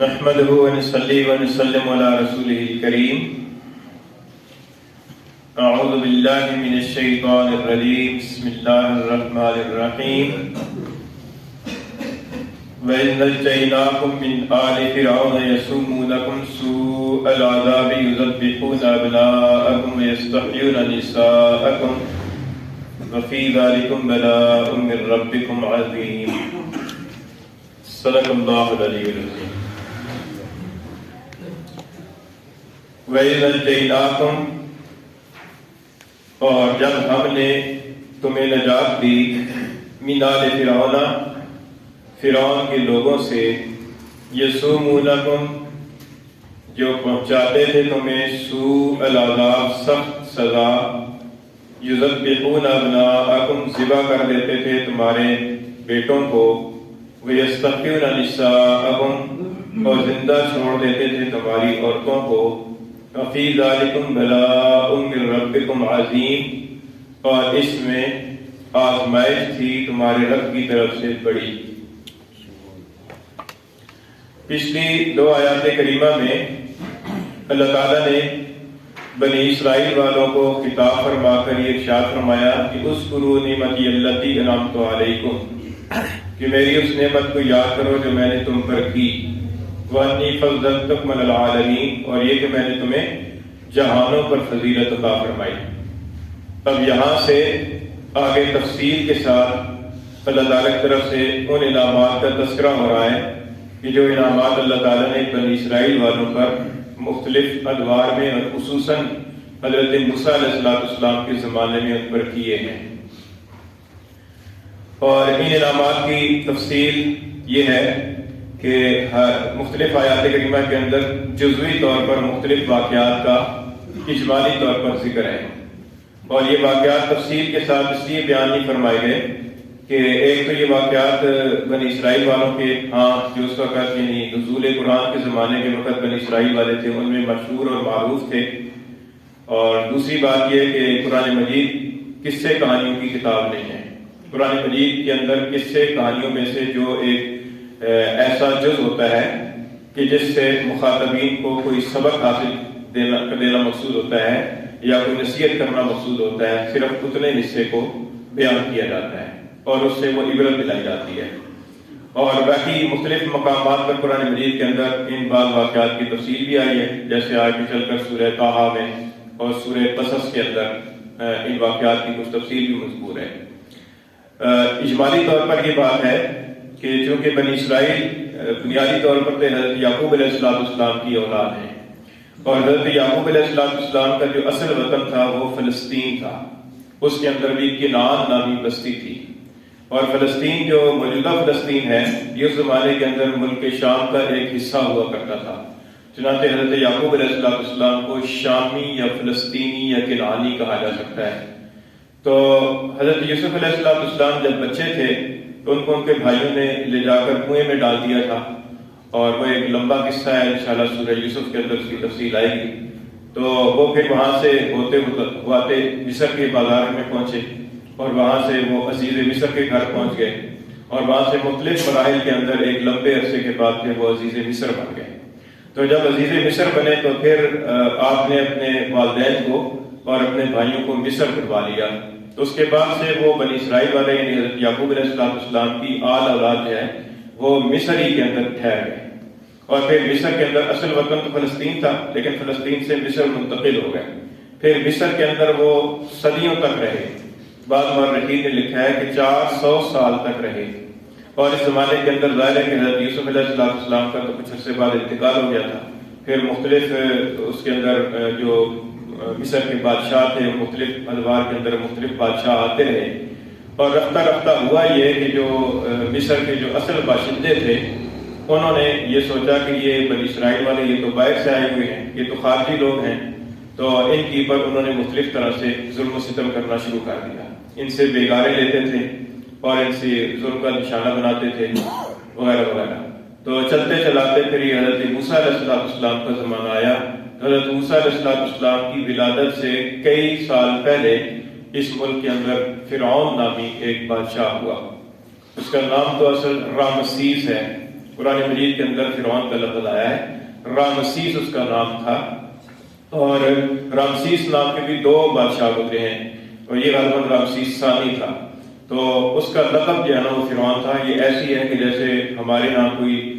نحمده ونصلي ونسلم على رسوله الكريم. اعوذ باللہ من الشیطان الرجیم. بسم اللہ الرحمن الرحیم. وَإِذْ نَجَّيْنَاكُمْ مِنْ آلِ فِرْعَوْنَ يَسُومُونَكُمْ سُوءَ الْعَذَابِ يُذَبِّحُونَ أَبْنَاءَكُمْ وَيَسْتَحْيُونَ نِسَاءَكُمْ وَفِي ذَلِكُمْ بَلَاءٌ مِّن رَّبِّكُمْ عَظِيمٌ. صدق اللہ العلی العظیم. وَإِذْ نَجَّيْنَاكُمْ، اور جب ہم نے تمہیں نجات دی، مِنْ آلِ فِرْعَوْنَ، فرعون کے لوگوں سے، یسومونکم، جو پہنچاتے تھے تمہیں، سوء العذاب، سخت سزا، یذبحون ابناءکم، ذبح کر دیتے تھے تمہارے بیٹوں کو، ویستحیون نساءکم، اور زندہ چھوڑ دیتے تھے تمہاری عورتوں کو، وفی ذالکم بلاء من ربکم عظیم، اور اس میں آزمائش تھی تمہارے رب کی طرف سے بڑی. پچھلی دو آیات کریمہ میں اللہ تعالیٰ نے بنی اسرائیل والوں کو خطاب فرما کر یہ ارشاد فرمایا کہ اذکروا نعمتی التی انعمت علیکم، کہ میری اس نعمت کو یاد کرو جو میں نے تم پر کی، وانی فضلتکم علی العالمین، اور یہ کہ میں نے تمہیں جہانوں پر فضیلت عطا فرمائی. اب یہاں سے آگے تفصیل کے ساتھ اللہ تعالیٰ کی طرف سے ان انعامات کا تذکرہ ہو رہا ہے کہ جو انعامات اللہ تعالیٰ نے بنی اسرائیل والوں پر مختلف ادوار میں اور خصوصاً حضرت موسیٰ علیہ السلام کے زمانے میں ان پر کیے ہیں. اور ان انعامات کی تفصیل یہ ہے کہ مختلف آیات کریمہ کے اندر جزوی طور پر مختلف واقعات کا اجمالی طور پر ذکر ہے، اور یہ واقعات تفصیل کے ساتھ اس لیے بیان نہیں فرمائے گئے کہ ایک تو یہ واقعات بنی اسرائیل والوں کے جو اس وقت یعنی نزول قرآن کے زمانے کے وقت بنی اسرائیل والے تھے ان میں مشہور اور معروف تھے، اور دوسری بات یہ کہ قرآن مجید قصے کہانیوں کی کتاب نہیں ہے. قرآن مجید کے اندر قصے کہانیوں میں سے جو ایک ایسا جز ہوتا ہے کہ جس سے مخاطبین کو کوئی سبق حاصل دینا مقصود ہوتا ہے یا کوئی نصیحت کرنا مقصود ہوتا ہے، صرف اتنے حصے کو بیان کیا جاتا ہے اور اس سے وہ عبرت دلائی جاتی ہے. اور باقی مختلف مقامات پر قرآن مجید کے اندر ان بعض واقعات کی تفصیل بھی آئی ہے، جیسے آگے چل کر سورہ طٰہٰ میں اور سورہ قصص کے اندر ان واقعات کی کچھ تفصیل بھی مذکور ہے. اجمالی طور پر یہ بات ہے کہ چونکہ بنی اسرائیل بنیادی طور پر حضرت یعقوب علیہ السلام کی اولاد ہیں، اور حضرت یعقوب علیہ السلام کا جو اصل وطن تھا وہ فلسطین تھا. اس کے اندر بھی کنعان نامی بستی تھی، اور فلسطین جو موجودہ فلسطین ہے یہ اس زمانے کے اندر ملک شام کا ایک حصہ ہوا کرتا تھا. چنانچہ حضرت یعقوب علیہ السلام کو شامی یا فلسطینی یا کنعانی کہا جا سکتا ہے. تو حضرت یوسف علیہ السلام جب بچے تھے تو ان کو ان کے بھائیوں نے لے جا کر کنویں میں ڈال دیا تھا، اور وہ ایک لمبا قصہ ہے، انشاءاللہ سورہ یوسف کے اندر اس کی تفصیل آئے گی. تو وہ پھر وہاں سے ہوتے مصر کے بازار میں پہنچے، اور وہاں سے وہ عزیز مصر کے گھر پہنچ گئے، اور وہاں سے مختلف مراحل کے اندر ایک لمبے عرصے کے بعد پھر وہ عزیز مصر بن گئے. تو جب عزیز مصر بنے تو پھر آپ نے اپنے والدین کو اور اپنے بھائیوں کو مصر کروا لیا. تو اس کے بعد سے وہ بنی اسرائیل والے یعنی حضرت یعقوب علیہ السلام کی آل اولاد جو ہے وہ مصر ہی کے اندر ٹھہر گئے، اور پھر مصر کے اندر اصل وطن تو فلسطین تھا، لیکن فلسطین سے مصر منتقل ہو گئے. پھر مصر کے اندر وہ صدیوں تک رہے. بعض مورخین نے لکھا ہے کہ 400 سال تک رہے، اور اس زمانے کے اندر ظاہر ہے کہ حضرت یوسف علیہ السلام کا تو کچھ عرصے بعد انتقال ہو گیا تھا. پھر مختلف اس کے اندر جو مصر کے بادشاہ تھے مختلف ادوار کے اندر مختلف بادشاہ آتے رہے، اور رفتہ رفتہ ہوا یہ کہ جو مصر کے جو اصل باشندے تھے انہوں نے یہ سوچا کہ یہ بنی اسرائیل والے یہ تو باہر سے آئے ہوئے ہیں، یہ تو خارجی لوگ ہیں، تو ان کی پر انہوں نے مختلف طرح سے ظلم و ستم کرنا شروع کر دیا. ان سے بیگارے لیتے تھے اور ان سے ظلم کا نشانہ بناتے تھے وغیرہ وغیرہ. تو چلتے چلاتے پھر یہ حضرت موسیٰ علیہ السلام کا زمانہ آیا. حضرت موسیٰ علیہ السلام کی ولادت سے کئی سال پہلے اس ملک کے اندر فرعون نامی ایک بادشاہ ہوا. اس کا نام تو اصل رامسیس ہے، قرآن مجید کے اندر فرعون کا لفظ آیا ہے، رامسیس اس کا نام تھا، اور رامسیس نام کے بھی 2 بادشاہ گزرے ہیں، اور یہ غالباً رامسیس ثانی تھا، تو اس کا لقب جو ہے نا وہ فرعون تھا۔ یہ ایسی ہے کہ جیسے ہمارے یہاں کوئی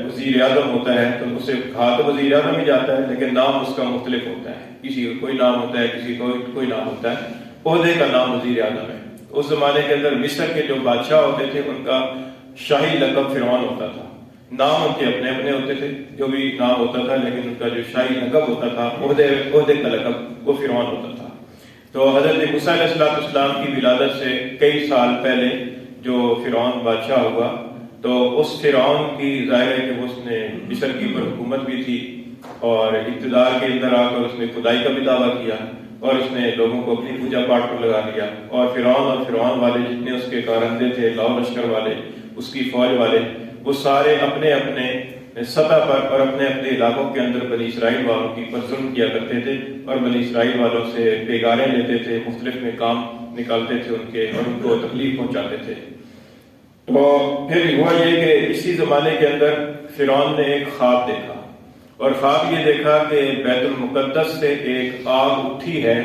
وزیر اعظم ہوتا ہے تو اسے کہا تو وزیر اعظم ہی جاتا ہے، لیکن نام اس کا مختلف ہوتا ہے، کسی کا کوئی نام ہوتا ہے، کسی کا کوئی نام ہوتا ہے، عہدے کا نام وزیر اعظم ہے۔ اس زمانے کے اندر مصر کے جو بادشاہ ہوتے تھے ان کا شاہی لقب فرعون ہوتا تھا، نام ان کے اپنے اپنے ہوتے تھے، جو بھی نام ہوتا تھا، لیکن ان کا جو شاہی لقب ہوتا تھا، عہدے کا لقب، وہ فرعون ہوتا تھا۔ تو حضرت موسیٰ علیہ السلام کی ولادت سے کئی سال پہلے جو فرعون بادشاہ ہوا، تو اس فرعون کی ظاہر ہے کہ اس نے مصر کی پر حکومت بھی تھی، اور اقتدار کے اندر آ کر اس نے خدائی کا بھی دعویٰ کیا، اور اس نے لوگوں کو اپنی پوجا پاٹ پر لگا دیا، اور فرعون والے جتنے اس کے کارندے تھے، لاؤ لشکر والے، اس کی فوج والے، وہ سارے اپنے اپنے سطح پر اور اپنے اپنے علاقوں کے اندر بنی اسرائیل والوں کی پر ظلم کیا کرتے تھے، اور بنی اسرائیل والوں سے بیگاریں لیتے تھے، مختلف میں کام نکالتے تھے ان کے، اور ان کو تکلیف پہنچاتے تھے۔ تو پھر ہوا یہ کہ اسی زمانے کے اندر فرعون نے ایک خواب دیکھا، اور خواب یہ دیکھا کہ بیت المقدس سے ایک آگ اٹھی ہے،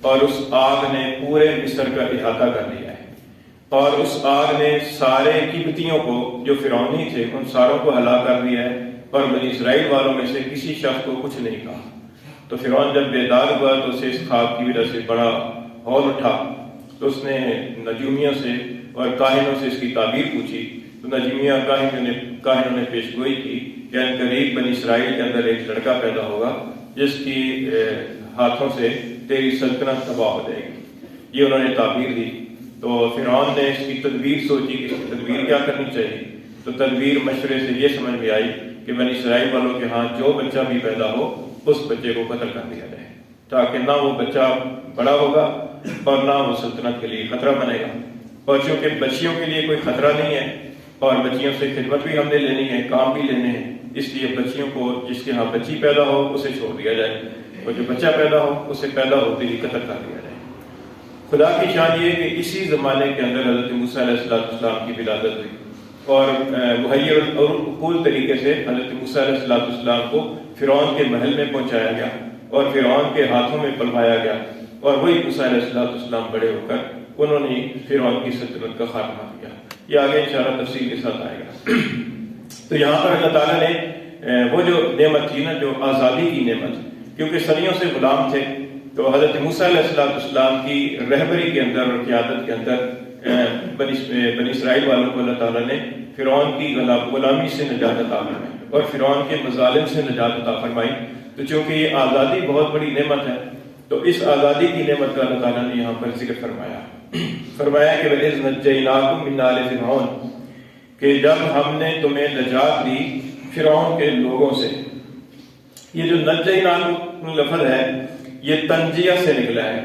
اور اس آگ نے پورے مصر کا احاطہ کر لیا ہے، اور اس آگ نے سارے قبطیوں کو جو فرعونی تھے ان ساروں کو ہلاک کر دیا ہے، اور بنی اسرائیل والوں میں سے کسی شخص کو کچھ نہیں کہا۔ تو فرعون جب بیدار ہوا تو اسے اس خواب کی وجہ سے بڑا ہول اٹھا، تو اس نے نجومیوں سے اور کاہنوں سے اس کی تعبیر پوچھی، تو نجومیوں کاہنوں نے پیش گوئی کی کہ ان قریب بنی اسرائیل کے اندر ایک لڑکا پیدا ہوگا جس کی ہاتھوں سے تیری سلطنت تباہ ہو جائے گی۔ یہ انہوں نے تعبیر دی۔ تو فرعون نے اس کی تدبیر سوچی کہ اس کی تدبیر کیا کرنی چاہیے، تو تدبیر مشورے سے یہ سمجھ میں آئی کہ بنی اسرائیل والوں کے ہاں جو بچہ بھی پیدا ہو اس بچے کو قتل کر دیا جائے، تاکہ نہ وہ بچہ بڑا ہوگا اور نہ وہ سلطنت کے لیے خطرہ بنے گا۔ اور چونکہ بچیوں کے لیے کوئی خطرہ نہیں ہے، اور بچیوں سے خدمت بھی ہم نے لینی ہے، کام بھی لینے ہیں، اس لیے بچیوں کو جس کے ہاں بچی پیدا ہو اسے چھوڑ دیا جائے، اور جو بچہ پیدا ہو اسے پیدا ہوتے ہی قتل کر دیا جائے۔ خدا کی شان یہ کہ اسی زمانے کے اندر حضرت موسیٰ علیہ السلام کی ولادت ہوئی، اور مہیر العقول طریقے سے حضرت موسیٰ علیہ السلام کو فرعون کے محل میں پہنچایا گیا، اور فرعون کے ہاتھوں میں پلوایا گیا، اور وہی موسیٰ علیہ السلام بڑے ہو کر انہوں نے فرعون کی سلطنت کا خاتمہ کیا۔ یہ آگے انشاءاللہ تفصیل کے ساتھ آئے گا۔ تو یہاں پر اللہ تعالیٰ نے وہ جو نعمت تھی نا، جو آزادی کی نعمت، کیونکہ صدیوں سے غلام تھے، تو حضرت موسیٰ علیہ السلام کی رہبری کے اندر اور قیادت کے اندر بنی اسرائیل والوں کو اللہ تعالیٰ نے فرعون کی غلامی سے نجات عطا فرمائی، اور فرعون کے مظالم سے نجات عطا فرمائی۔ تو چونکہ یہ آزادی بہت بڑی نعمت ہے، تو اس آزادی کی نعمت کا اللہ تعالیٰ نے یہاں پر ذکر فرمایا کہ وَإِذْ نَجَّيْنَاکُم مِّنْ آلِ فِرْعَوْنَ، کہ جب ہم نے تمہیں نجات دی فرعون کے لوگوں سے۔ یہ جو نجّیناکم لفظ ہے یہ تنجیہ سے نکلا ہے،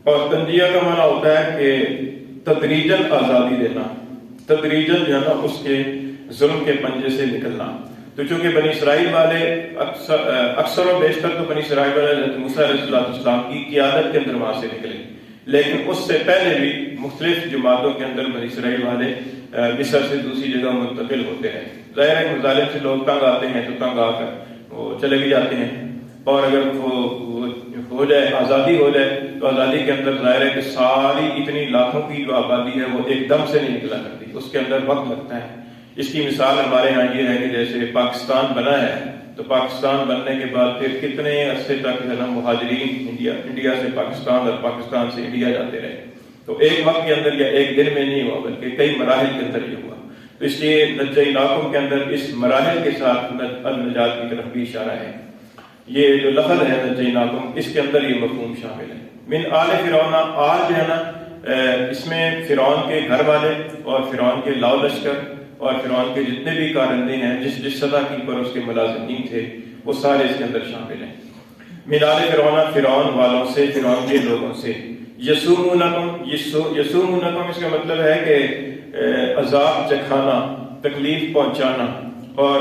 اور تنجیہ کا معنی ہوتا ہے کہ تدریجاً آزادی دینا، تدریجاً جو ہے نا اس کے ظلم کے پنجے سے نکلنا۔ تو چونکہ بنی اسرائیل والے اکثر و بیشتر تو بنی اسرائیل والے حضرت موسیٰ علیہ السلام کی قیادت کے اندر وہاں سے نکلے، لیکن اس سے پہلے بھی مختلف جماعتوں کے اندر بنی اسرائیل والے مصر سے دوسری جگہ منتقل ہوتے ہیں۔ ظاہر ہے مظالم سے لوگ تنگ آتے ہیں تو تنگ آ کر وہ چلے بھی جاتے ہیں، اور اگر وہ ہو جائے آزادی ہو جائے تو آزادی کے اندر ظاہر ہے کہ ساری اتنی لاکھوں کی جو آبادی ہے وہ ایک دم سے نہیں نکلا کرتی، اس کے اندر وقت لگتا ہے۔ اس کی مثال ہمارے ہاں یہ ہے کہ جیسے پاکستان بنا ہے تو پاکستان بننے کے بعد پھر کتنے عرصے تک مہاجرین انڈیا سے پاکستان اور پاکستان سے انڈیا جاتے رہے، تو ایک وقت کے اندر یا ایک دن میں نہیں ہوا بلکہ کئی مراحل کے اندر یہ ہوا۔ تو اس لیے نجّیناکم کے اندر اس مراحل کے ساتھ النجات کی طرف بھی اشارہ ہے۔ یہ جو لفظ ہے نجّیناکم، اس کے اندر یہ مفہوم شامل ہے۔ من آل فرعون، آل جو ہے نا اس میں فرعون کے گھر والے اور فرعون کے لاؤ لشکر اور فرعون کے جتنے بھی کارندے ہیں، جس سطح کی پر اس کے ملازمین تھے، وہ سارے اس کے اندر شامل ہیں۔ من آل فرعون، فرعون والوں سے، فرعون کے لوگوں سے۔ یسومونکم، یسومونکم اس کا مطلب ہے کہ عذاب چکھانا، تکلیف پہنچانا، اور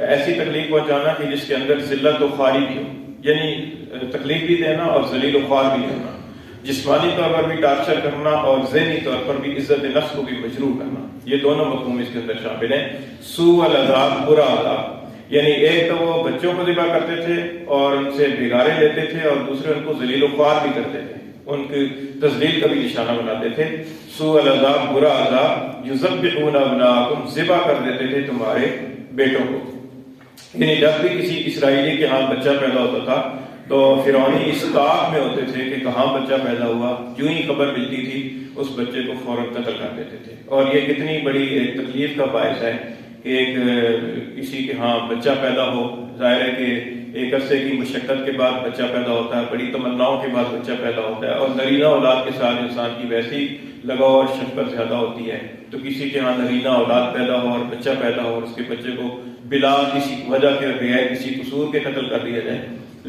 ایسی تکلیف پہنچانا کہ جس کے اندر ذلت و خواری بھی ہو، یعنی تکلیف بھی دینا اور ذلیل و خوار بھی ہونا۔ جسمانی طور پر بھی ٹارچر کرنا اور ذہنی طور پر بھی عزت نفس کو بھی مجروح کرنا، یہ دونوں مفہوم اس کے اندر شامل ہیں۔ سوء العذاب، برا عذاب، یعنی ایک تو وہ بچوں کو ذبح کرتے تھے اور ان سے بگاڑے لیتے تھے، اور دوسرے ان کو ذلیل و خوار بھی کرتے تھے، ان کی تذلیل کا بھی نشانہ بناتے تھے۔ سوء العذاب، برا عذاب، یذبحون ابناءکم، ذبح کر دیتے تھے تمہارے بیٹوں کو۔ یعنی جب بھی کسی اسرائیلی کے ہاں بچہ پیدا ہوتا تھا تو فرعونی اس طاق میں ہوتے تھے کہ کہاں بچہ پیدا ہوا، جو ہی خبر ملتی تھی اس بچے کو فوراً قتل کر دیتے تھے۔ اور یہ کتنی بڑی ایک تکلیف کا باعث ہے کہ ایک کسی کے ہاں بچہ پیدا ہو، ظاہر ہے کہ ایک عرصے کی مشقت کے بعد بچہ پیدا ہوتا ہے، بڑی تمناؤں کے بعد بچہ پیدا ہوتا ہے، اور نرینہ اولاد کے ساتھ انسان کی ویسی لگاؤ اور شفقت زیادہ ہوتی ہے، تو کسی کے ہاں نرینہ اولاد پیدا ہو اور بچہ پیدا ہو اور اس کے بچے کو بلا کسی وجہ کے بغیر کسی قصور کے قتل کر دیا جائے۔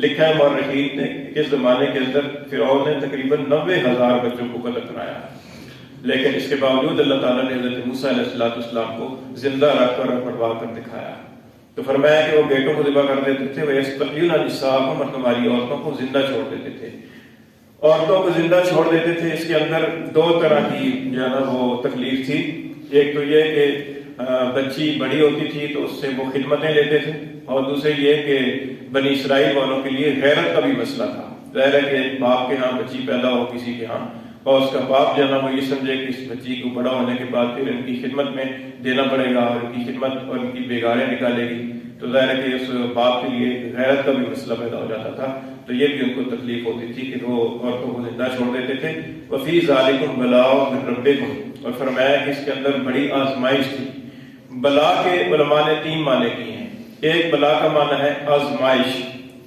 لکھا ہے مورخین نے کہ اس زمانے کے اندر فرعون نے تقریباً 90,000 بچوں کو قتل کرایا، لیکن اس کے باوجود اللہ تعالیٰ نے حضرت موسیٰ علیہ السلام کو زندہ رکھ کر پرواہ کر دکھایا۔ تو فرمایا کہ وہ بیٹوں کو ذبح کر دیتے تھے، وَيَسْتَحْيُونَ نِسَاءَكُمْ، اور تمہاری عورتوں کو زندہ چھوڑ دیتے تھے۔ عورتوں کو زندہ چھوڑ دیتے تھے، اس کے اندر دو طرح کی جو ہے نا وہ تکلیف تھی۔ ایک تو یہ کہ بچی بڑی ہوتی تھی تو اس سے وہ خدمتیں لیتے تھے، اور دوسرے یہ کہ بنی اسرائیل والوں کے لیے غیرت کا بھی مسئلہ تھا۔ ظاہر ہے کہ ایک باپ کے ہاں بچی پیدا ہو کسی کے ہاں، اور اس کا باپ جو ہے نا وہ یہ سمجھے کہ اس بچی کو بڑا ہونے کے بعد پھر ان کی خدمت میں دینا پڑے گا اور ان کی خدمت اور ان کی بیگاریں نکالے گی، تو ظاہر ہے کہ اس باپ کے لیے غیرت کا بھی مسئلہ پیدا ہو جاتا تھا، تو یہ بھی ان کو تکلیف ہوتی تھی کہ وہ عورتوں کو زندہ چھوڑ دیتے تھے۔ وفی ذالکم بلاء من ربکم، اور فرمایا کہ اس کے اندر بڑی آزمائش تھی۔ بلا کے علماء نے 3 معنی کیے ہیں۔ ایک بلا کا معنی ہے آزمائش،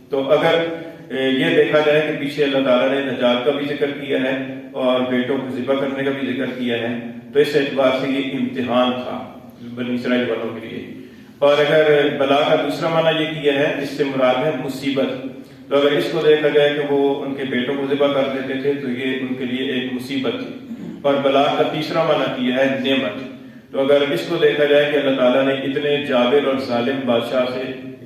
تو اگر یہ دیکھا جائے کہ پیچھے اللہ تعالیٰ نے نجات کا بھی ذکر کیا ہے اور بیٹوں کو ذبح کرنے کا بھی ذکر کیا ہے، تو اس اعتبار سے یہ امتحان تھا بنی اسرائیل والوں کے لیے۔ اور اگر بلا کا دوسرا معنی یہ کیا ہے، اس سے مراد ہے مصیبت، تو اگر اس کو دیکھا جائے کہ وہ ان کے بیٹوں کو ذبح کر دیتے تھے تو یہ ان کے لیے ایک مصیبت تھی۔ اور بلا کا تیسرا معنی کیا ہے نعمت، تو اگر اس کو دیکھا جائے کہ اللہ تعالیٰ نے اتنے جابر اور ظالم بادشاہ سے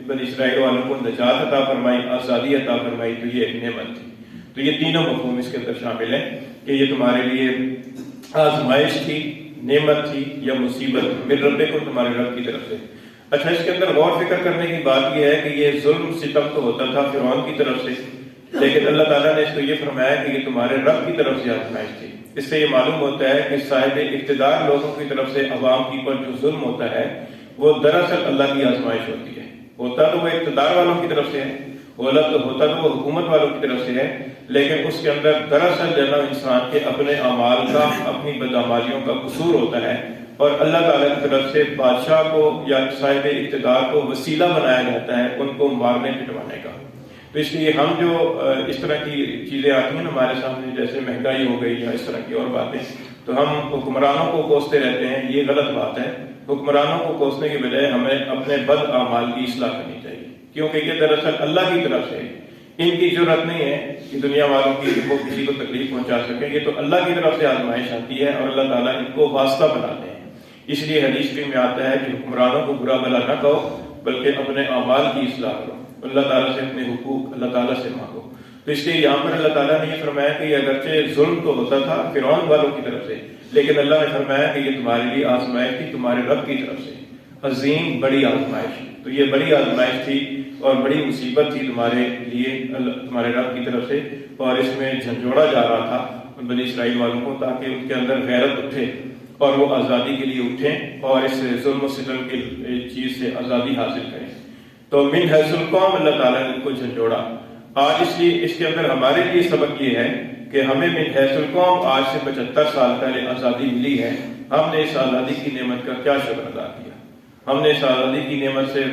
بنی اسرائیل والوں کو نجات عطا فرمائی، آزادی عطا فرمائی، تو یہ ایک نعمت تھی۔ تو یہ تینوں مفہوم اس کے اندر شامل ہیں کہ یہ تمہارے لیے آزمائش تھی، نعمت تھی یا مصیبت، من ربکم، تمہارے رب کی طرف سے۔ اچھا، اس کے اندر غور فکر کرنے کی بات یہ ہے کہ یہ ظلم ستم تو ہوتا تھا فرعون کی طرف سے، لیکن اللہ تعالیٰ نے اس کو یہ فرمایا کہ یہ تمہارے رب کی طرف سے آزمائش تھی۔ اس سے یہ معلوم ہوتا ہے کہ صاحب اقتدار لوگوں کی طرف سے عوام کی پر جو ظلم ہوتا ہے وہ دراصل اللہ کی آزمائش ہوتی ہے۔ ہوتا تو وہ اقتدار والوں کی طرف سے ہے، ہوتا تو وہ حکومت والوں کی طرف سے ہے، لیکن اس کے اندر دراصل جناب انسان کے اپنے اعمال کا، اپنی بدعمالیوں کا قصور ہوتا ہے، اور اللہ تعالیٰ کی طرف سے بادشاہ کو یا صاحب اقتدار کو وسیلہ بنایا جاتا ہے ان کو مارنے پٹوانے کا۔ تو اس لیے ہم جو اس طرح کی چیزیں آتی ہیں ہمارے سامنے، جیسے مہنگائی ہو گئی یا اس طرح کی اور باتیں، تو ہم حکمرانوں کو کوستے رہتے ہیں، یہ غلط بات ہے۔ حکمرانوں کو کوسنے کی بجائے ہمیں اپنے بد اعمال کی اصلاح کرنی چاہیے، کیونکہ یہ دراصل اللہ کی طرف سے، ان کی ضرورت نہیں ہے کہ دنیا والوں کی وہ کسی کو تکلیف پہنچا سکیں، یہ تو اللہ کی طرف سے آزمائش آتی ہے اور اللہ تعالیٰ ان کو واسطہ بناتے ہیں۔ اس لیے حدیث میں آتا ہے کہ حکمرانوں کو برا بھلا نہ کہو بلکہ اپنے اعمال کی اصلاح کرو، اللہ تعالیٰ سے اپنے حقوق اللہ تعالیٰ سے مانگو۔ تو اس لیے یہاں پر اللہ تعالیٰ نے یہ فرمایا کہ یہ اگرچہ ظلم تو ہوتا تھا فرعون والوں کی طرف سے، لیکن اللہ نے فرمایا کہ یہ تمہارے لیے آزمائش تھی تمہارے رب کی طرف سے، عظیم بڑی آزمائش۔ تو یہ بڑی آزمائش تھی اور بڑی مصیبت تھی تمہارے لیے تمہارے رب کی طرف سے، اور اس میں جھنجھوڑا جا رہا تھا بنی اسرائیل والوں کو تاکہ ان کے اندر غیرت اٹھے اور وہ آزادی کے لیے اٹھیں اور اس ظلم و ستم کی چیز سے آزادی حاصل کریں۔ تو من حیث القوم اللہ تعالیٰ نے ان کو جھنجھوڑا۔ آج اس لیے اس کے اندر ہمارے لیے سبق یہ ہے کہ ہمیں من حیث القوم آج سے 75 سال پہلے آزادی ملی ہے، ہم نے اس آزادی کی نعمت کا کیا شکر ادا کیا؟ ہم نے اس آزادی کی نعمت سے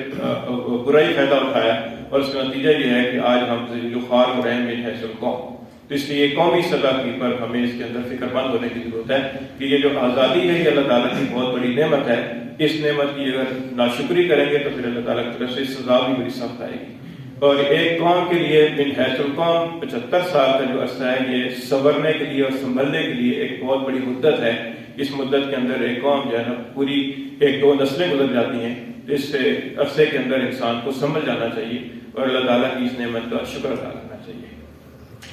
برا ہی فائدہ اٹھایا، اور اس کا نتیجہ یہ ہے کہ آج ہم ذلیل و خوار ہو رہے ہیں من حیث القوم۔ تو اس لیے قومی سطح پر ہمیں اس کے اندر فکر مند ہونے کی ضرورت ہے کہ یہ جو آزادی ہے یہ اللہ تعالیٰ کی بہت بڑی نعمت ہے، اس نعمت کی اگر ناشکری کریں گے تو پھر اللہ تعالیٰ کی طرف سے سزا بھی بڑی سخت آئے گی۔ اور ایک قوم کے لیے من حیث القوم 75 سال کا جو عرصہ ہے یہ سنورنے کے لیے اور سنبھلنے کے لیے ایک بہت بڑی مدت ہے۔ اس مدت کے اندر ایک قوم جو ہے نا پوری 1-2 نسلیں گزر جاتی ہیں، اس عرصے کے اندر انسان کو سنبھل جانا چاہیے اور اللہ تعالیٰ کی اس نعمت کا شکر ادا کرنا چاہیے۔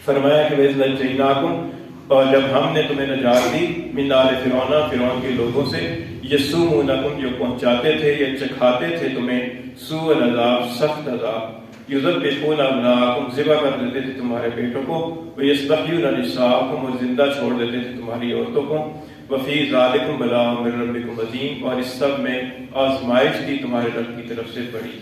فرمایا کہ وَإِذْ نَجَّيْنَاكُمْ، اور جب ہم نے تمہیں نجات دی، من آل فرعون کے لوگوں سے، یسومونکم، جو پہنچاتے تھے یا چکھاتے تھے تمہیں، سوء العذاب، سخت عذاب، یذبحون ابناءکم، ذبح کر دیتے تھے تمہارے بیٹوں کو، ویستحیون نساءکم، اور زندہ چھوڑ دیتے تھے تمہاری عورتوں کو، وفی ذالکم بلاء من ربکم عظیم، اور اس سب میں آزمائش تھی تمہارے رب کی طرف سے بڑی۔